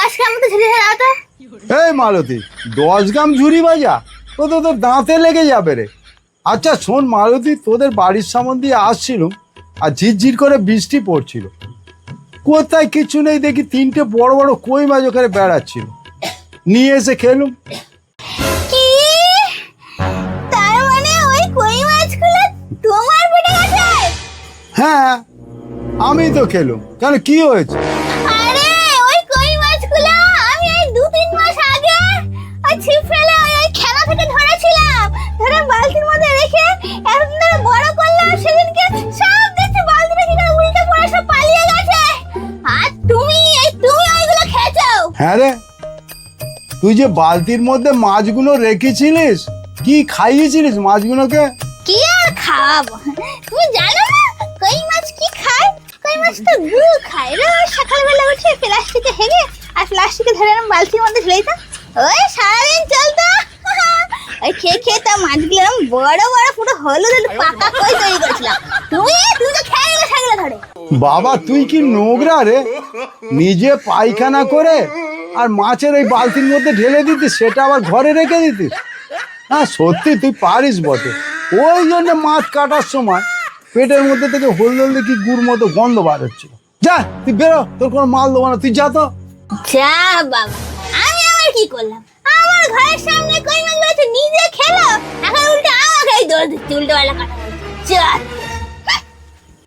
10 গ্রাম মতো ঝুড়ি দাও তো। এই মালতী, 10 গ্রাম ঝুড়ি ভাজা তো তোর দাঁতে লেগে যাবে রে। আচ্ছা শোন মালতী, তোদের বাড়ির সামনে দিয়ে আসছিলুম আর ঝিরঝির করে বৃষ্টি পড়ছিল, কোথায় কিছু নেই দেখি 3টে বড় বড় কই মাছ ওখানে বেড়াচ্ছিল, নিয়ে এসে খেলুম। কি? তার মানে ওই কই মাছগুলো তোমার পেটে গেছে? হ্যাঁ, আমি তো খেলুম, কেন কি হয়েছে? আরে ওই কই মাছগুলো আমি এই 2-3 মাস আগে ওই ছিপ ফেলে ওই খেলা থেকে ধরেছিলাম, ধরে বালতির মধ্যে রেখে এখন ধরে বড় করলাম। সেদিনকে সব দেখছি বালতিটা কি করে উল্টে পড়ে সব পালিয়ে গেছে। আর তুমি ওইগুলো খেয়েছো? হ্যাঁ রে, তুই যে বালতির মধ্যে মাছগুলো রেখেছিলিস, কি খাইয়েছিলিস মাছগুলোকে? কি আর খাওয়াবো, তুমি জানো না কই মাছ কি খায়? কই মাছ তো গুল খায়। রোজ সকালবেলা উঠে প্লাস্টিকে হেগে আর প্লাস্টিকে ধরে এরম বালতির মধ্যে ফেলে দিতাম, ওই সারাদিন চলতো। ওই খেয়ে খেয়ে তো মাছগুলো এরম বড় বড় পুরো হলুদ পাকা কই তৈরি করেছিলাম। তুমি তো খেয়ে গেলে সেগুলো ধরে। বাবা তুই কি নোংরা রে, নিজে পায়খানা করে আর মাছের ওই বালতির মধ্যে ঢেলে দিতিস, সেটা আবার ঘরে রেখে দিতিস। হ্যাঁ সত্যি তুই পারিস বটে। ওই জন্য মাছ কাটার সময় পেটের মধ্যে থেকে হলদে কি গুড় মতো গন্ধ বার হচ্ছিল। যা তুই বেরো, তোর কোনো মাল দেবো না, তুই যা তো। যা বাবা, আমি আবার কি করলাম? আমার ঘরের সামনে কই মাছগুলো নিজে খেলো, এখন উল্টে আমাকে দৌড় দিচ্ছে, উল্টো পাল্টা কথা বলছে। যা